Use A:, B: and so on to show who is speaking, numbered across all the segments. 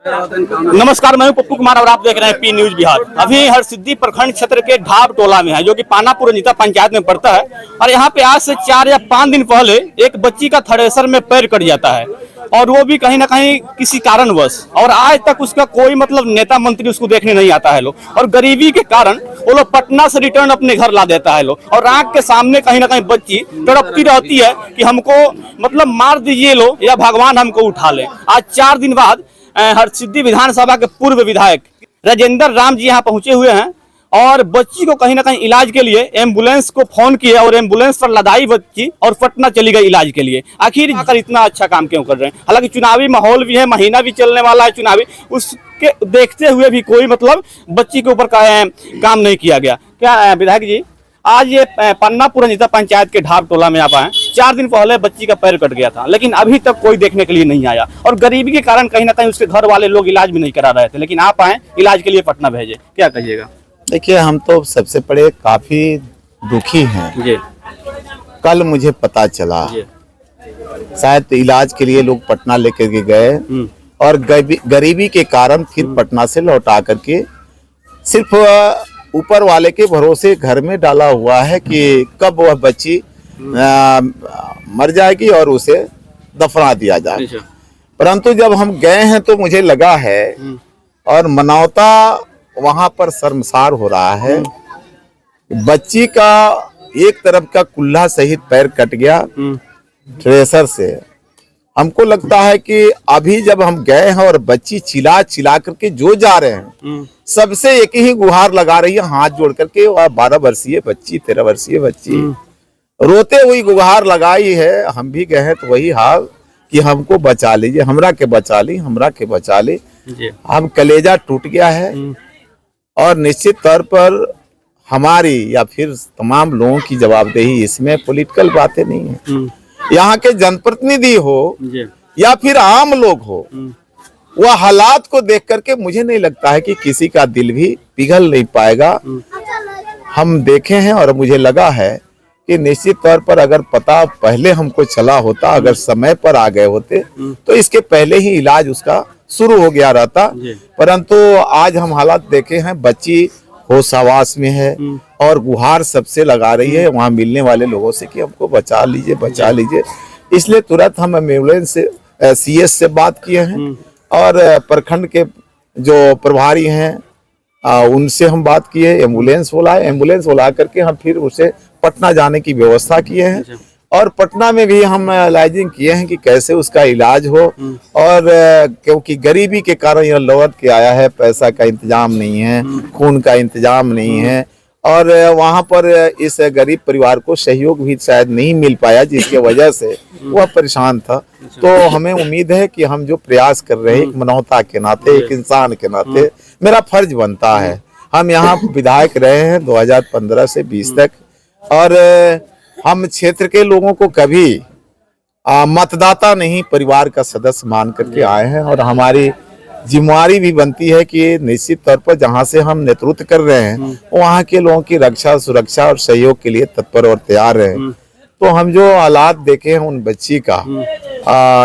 A: नमस्कार, मैं हूं पप्पू कुमार और आप देख रहे हैं पी न्यूज बिहार। अभी हरसिद्धि प्रखंड क्षेत्र के ढाब टोला में है, जो कि पानापुर नीता पंचायत में पड़ता है। और यहाँ पे आज से 4 या 5 दिन पहले एक बच्ची का थ्रेसर में पैर कट जाता है, और वो भी कहीं ना कहीं किसी कारणवश। और आज तक उसका कोई नेता मंत्री उसको देखने नहीं आता है लोग, और गरीबी के कारण वो लोग पटना से रिटर्न अपने घर ला देता है लोग। और आंख के सामने कहीं ना कहीं बच्ची तड़पती रहती है कि हमको मार दीजिए लो, या भगवान हमको उठा ले। आज 4 दिन बाद हरसिद्धि विधानसभा के पूर्व विधायक राजेंद्र राम जी यहाँ पहुंचे हुए हैं, और बच्ची को कहीं ना कहीं इलाज के लिए एम्बुलेंस को फोन किया, और एम्बुलेंस पर लदाई बच्ची और पटना चली गई इलाज के लिए। आखिर आकर इतना अच्छा काम क्यों कर रहे हैं? हालांकि चुनावी माहौल भी है, महीना भी चलने वाला है चुनावी, उसके देखते हुए भी कोई बच्ची के ऊपर काम नहीं किया गया। क्या विधायक जी, आज ये पानापुर नीता पंचायत के ढाब टोला में आप आए। 4 दिन पहले बच्ची का पैर कट गया था, लेकिन अभी तक कोई देखने के लिए नहीं आया, और गरीबी के कारण कहीं ना कहीं उसके घर वाले लोग इलाज भी नहीं करा रहे थे, लेकिन आप आए इलाज के लिए पटना भेजे। क्या कहिएगा?
B: देखिए, हम तो सबसे बड़े काफी दुखी हैं जी। कल मुझे पता चला, शायद इलाज के लिए लोग पटना लेकर के गए, और गरीबी के कारण फिर पटना से लौटा करके सिर्फ ऊपर वाले के भरोसे घर में डाला हुआ है कि कब वह बच्ची मर जाएगी और उसे दफना दिया जाए। परंतु जब हम गए हैं तो मुझे लगा है, और मानवता वहां पर शर्मसार हो रहा है। बच्ची का एक तरफ का कुल्ला सहित पैर कट गया थ्रेसर से। हमको लगता है कि अभी जब हम गए हैं और बच्ची चिल्ला चिल्ला करके जो जा रहे हैं, सबसे एक ही गुहार लगा रही है हाथ जोड़ करके, और 12 वर्षीय बच्ची, 13 वर्षीय बच्ची रोते हुई गुहार लगाई है। हम भी गए हैं तो वही हाल कि हमको बचा लीजिए, हमरा के बचा ली, हमरा के बचा ली। हम कलेजा टूट गया है, और निश्चित तौर पर हमारी या फिर तमाम लोगों की जवाबदेही इसमें पॉलिटिकल बातें नहीं है। यहाँ के जनप्रतिनिधि हो या फिर आम लोग हो, वह हालात को देख करके मुझे नहीं लगता है कि किसी का दिल भी पिघल नहीं पाएगा। हम देखे हैं, और मुझे लगा है कि निश्चित तौर पर अगर पता पहले हमको चला होता, अगर समय पर आ गए होते, तो इसके पहले ही इलाज उसका शुरू हो गया रहता। परंतु आज हम हालात देखे हैं, बच्ची होशावास में है, और गुहार सबसे लगा रही है वहां मिलने वाले लोगों से कि हमको बचा लीजिए, बचा लीजिए। इसलिए तुरंत हम एम्बुलेंस से CS से बात किए हैं, और प्रखंड के जो प्रभारी हैं उनसे हम बात किए। एम्बुलेंस बुला करके हम फिर उसे पटना जाने की व्यवस्था किए हैं, और पटना में भी हम एनालाइजिंग किए हैं कि कैसे उसका इलाज हो। और क्योंकि गरीबी के कारण यह लौट के आया है, पैसा का इंतजाम नहीं है, खून का इंतजाम नहीं है, और वहां पर इस गरीब परिवार को सहयोग भी शायद नहीं मिल पाया, जिसके वजह से वह परेशान था। तो हमें उम्मीद है कि हम जो प्रयास कर रहे हैं, एक मानवता के नाते, एक इंसान के नाते मेरा फर्ज बनता है। हम यहाँ विधायक रहे हैं 2015 से 20 तक, और हम क्षेत्र के लोगों को कभी मतदाता नहीं, परिवार का सदस्य मान करके आए हैं। और हमारी जिम्मेवारी भी बनती है कि निश्चित तौर पर जहां से हम नेतृत्व कर रहे हैं, वहां के लोगों की रक्षा, सुरक्षा और सहयोग के लिए तत्पर और तैयार रहे। तो हम जो हालात देखे हैं उन बच्ची का,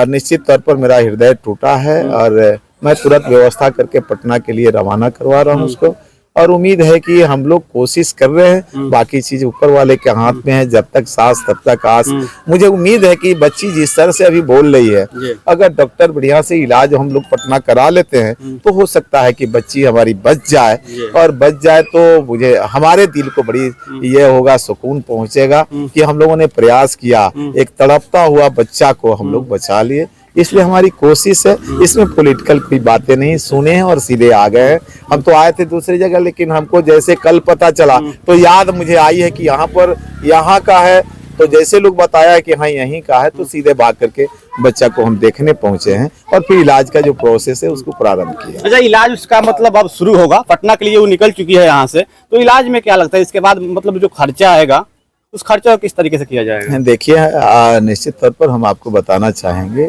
B: निश्चित तौर पर मेरा हृदय टूटा है, और मैं तुरंत व्यवस्था करके पटना के लिए रवाना करवा रहा हूँ उसको। और उम्मीद है कि हम लोग कोशिश कर रहे हैं, बाकी चीज ऊपर वाले के हाथ में है। जब तक सांस तब तक आस। मुझे उम्मीद है कि बच्ची जिस तरह से अभी बोल रही है, अगर डॉक्टर बढ़िया से इलाज हम लोग पटना करा लेते हैं, तो हो सकता है कि बच्ची हमारी बच जाए, और बच जाए तो मुझे, हमारे दिल को बड़ी ये होगा, सुकून पहुंचेगा कि हम लोगों ने प्रयास किया, एक तड़पता हुआ बच्चा को हम लोग बचा लिए। इसलिए हमारी कोशिश है, इसमें पॉलिटिकल कोई बातें नहीं, सुने हैं और सीधे आ गए हैं। हम तो आए थे दूसरी जगह, लेकिन हमको जैसे कल पता चला तो याद मुझे आई है कि यहाँ का है, तो जैसे लोग बताया है कि हाँ यहीं का है, तो सीधे भाग करके बच्चा को हम देखने पहुंचे हैं, और फिर इलाज का जो प्रोसेस है उसको प्रारंभ किया।
A: अच्छा, इलाज उसका अब शुरू होगा, पटना के लिए वो निकल चुकी है यहाँ से, तो इलाज में क्या लगता है इसके बाद जो खर्चा आएगा, उस खर्चा किस तरीके से किया जाएगा?
B: देखिए, निश्चित तौर पर हम आपको बताना चाहेंगे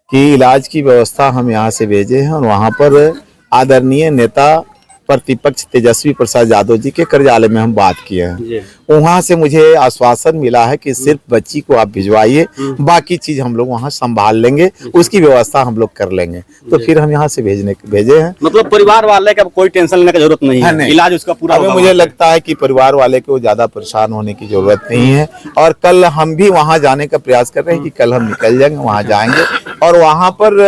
B: कि इलाज की व्यवस्था हम यहाँ से भेजे हैं, और वहाँ पर आदरणीय नेता प्रतिपक्ष तेजस्वी प्रसाद यादव जी के कार्यालय में हम बात किए हैं। वहां से मुझे आश्वासन मिला है कि सिर्फ बच्ची को आप भिजवाइए, बाकी चीज हम लोग वहां संभाल लेंगे, उसकी व्यवस्था हम लोग कर लेंगे। तो फिर हम यहाँ से भेजे हैं।
A: मतलब परिवार वाले का कोई टेंशन लेने की जरूरत नहीं है, इलाज उसका पूरा होगा।
B: मुझे लगता है कि परिवार वाले को ज्यादा परेशान होने की जरूरत नहीं है। और कल हम भी वहां जाने का प्रयास कर रहे हैं कि कल हम निकल जाएंगे, वहां जाएंगे और वहां पर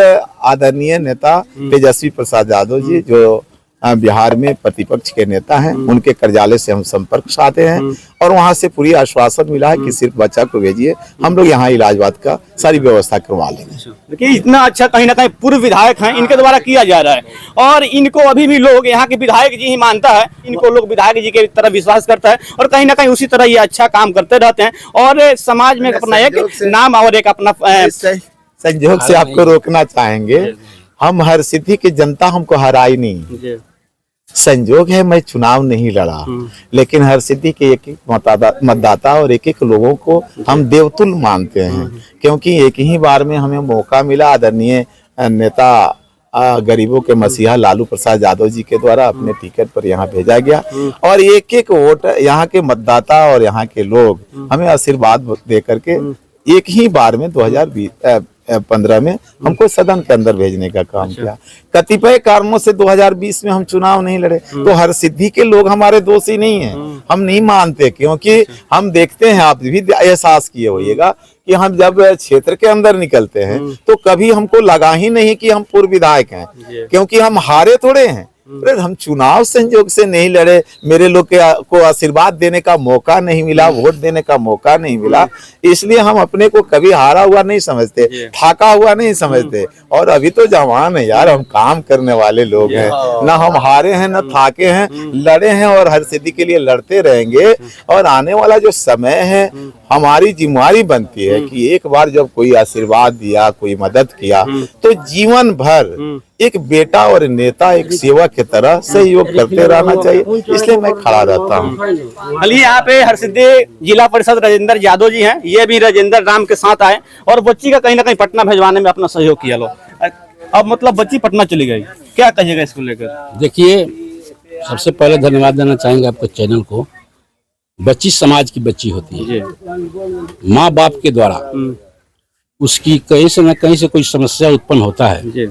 B: आदरणीय नेता तेजस्वी प्रसाद यादव जी जो बिहार में प्रतिपक्ष के नेता हैं, उनके कार्यालय से हम संपर्क साधे हैं और वहां से पूरी आश्वासन मिला है कि सिर्फ बच्चा को भेजिए, हम लोग यहाँ इलाजवाद का सारी व्यवस्था करवा लेंगे।
A: देखिए इतना अच्छा कहीं ना कहीं पूर्व विधायक हैं, इनके द्वारा किया जा रहा है और इनको अभी भी लोग यहाँ के विधायक जी ही मानता है, इनको लोग विधायक जी के तरह विश्वास करता है और कहीं ना कहीं उसी तरह ये अच्छा काम करते रहते हैं और समाज में अपना एक नाम और एक अपना
B: संयोग से आपको रोकना चाहेंगे। हम हरसिद्धि की जनता हमको हराई नहीं, संजोग है मैं चुनाव नहीं लड़ा, लेकिन हरसिद्धि के एक मतदाता और एक लोगों को हम देवतुल्य मानते हैं, क्योंकि एक ही बार में हमें मौका मिला आदरणीय नेता गरीबों के मसीहा लालू प्रसाद यादव जी के द्वारा अपने टिकट पर यहाँ भेजा गया और एक वोट यहाँ के मतदाता और यहाँ के लोग हमें आशीर्वाद दे करके एक ही बार में 2015 में हमको सदन के अंदर भेजने का काम किया। कतिपय कारणों से 2020 में हम चुनाव नहीं लड़े, तो हरसिद्धि के लोग हमारे दोषी नहीं हैं, हम नहीं मानते, क्योंकि हम देखते हैं, आप भी एहसास किए होइएगा कि हम जब क्षेत्र के अंदर निकलते हैं तो कभी हमको लगा ही नहीं कि हम पूर्व विधायक हैं, क्योंकि हम हारे थोड़े हैं। हम चुनाव संयोग से नहीं लड़े, मेरे लोग को आशीर्वाद देने का मौका नहीं मिला, वोट देने का मौका नहीं मिला, इसलिए हम अपने को कभी हारा हुआ नहीं समझते, थाका हुआ नहीं समझते। और अभी तो जवान है यार, हम काम करने वाले लोग हैं, ना हम हारे हैं ना थाके हैं, लड़े हैं और हरसिद्धि के लिए लड़ते रहेंगे। और आने वाला जो समय है हमारी जिम्मेदारी बनती है कि एक बार जब कोई आशीर्वाद दिया, कोई मदद किया, तो जीवन भर एक बेटा और नेता, एक सेवक की तरह सहयोग करते रहना चाहिए, इसलिए मैं खड़ा रहता हूँ।
A: अली यहाँ पे हरसिद्धि जिला परिषद राजेंद्र यादव जी हैं, ये भी राजेंद्र राम के साथ आए और बच्ची का कहीं ना कहीं पटना भेजवाने में अपना सहयोग किया। लो अब मतलब बच्ची पटना चली गई, क्या कहिएगा इसको लेकर?
C: देखिए, सबसे पहले धन्यवाद देना चाहेंगे आपके चैनल को। बच्ची समाज की बच्ची होती है, माँ बाप के द्वारा उसकी कहीं से न कहीं से कोई समस्या उत्पन्न होता है।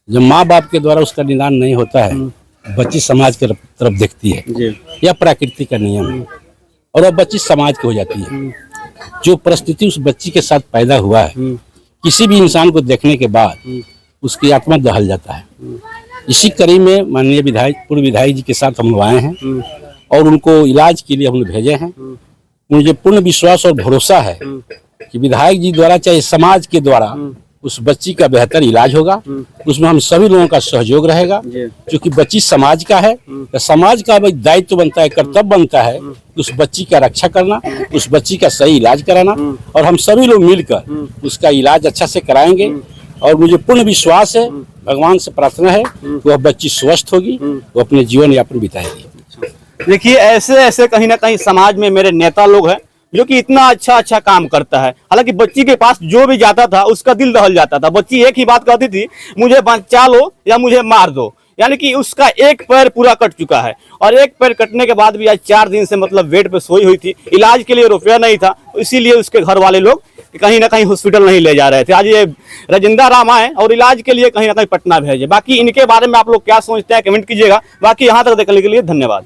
C: जब माँ बाप के द्वारा उसका निदान नहीं होता है, बच्ची समाज की तरफ देखती है, यह प्रकृति का नियम है और वह बच्ची समाज की हो जाती है। जो परिस्थिति उस बच्ची के साथ पैदा हुआ है, किसी भी इंसान को देखने के बाद उसकी आत्मा दहल जाता है। इसी कड़ी में माननीय पूर्व विधायक जी के साथ हम लोग आए हैं और उनको इलाज के लिए हम लोग भेजे हैं। मुझे पूर्ण विश्वास और भरोसा है कि विधायक जी द्वारा चाहे समाज के द्वारा उस बच्ची का बेहतर इलाज होगा, उसमें हम सभी लोगों का सहयोग रहेगा। क्योंकि बच्ची समाज का है, तो समाज का दायित्व बनता है, कर्तव्य बनता है उस बच्ची का रक्षा करना, उस बच्ची का सही इलाज कराना और हम सभी लोग मिलकर उसका इलाज अच्छा से कराएंगे। और मुझे पूर्ण विश्वास है, भगवान से प्रार्थना है कि वह बच्ची स्वस्थ होगी, वो अपने जीवन यापन बिताएगी।
A: देखिए ऐसे ऐसे कहीं ना कहीं समाज में मेरे नेता लोग हैं जो कि इतना अच्छा काम करता है। हालांकि बच्ची के पास जो भी जाता था उसका दिल दहल जाता था। बच्ची एक ही बात कहती थी, मुझे बचा लो या मुझे मार दो, यानी कि उसका एक पैर पूरा कट चुका है और एक पैर कटने के बाद भी आज 4 दिन से मतलब बेड पे सोई हुई थी। इलाज के लिए रुपया नहीं था, इसीलिए उसके घर वाले लोग कहीं ना कहीं हॉस्पिटल नहीं ले जा रहे थे। आज ये राजेंद्र राम आए और इलाज के लिए कहीं ना कहीं पटना भेजे। बाकी इनके बारे में आप लोग क्या सोचते हैं कमेंट कीजिएगा। बाकी यहाँ तक देखने के लिए धन्यवाद।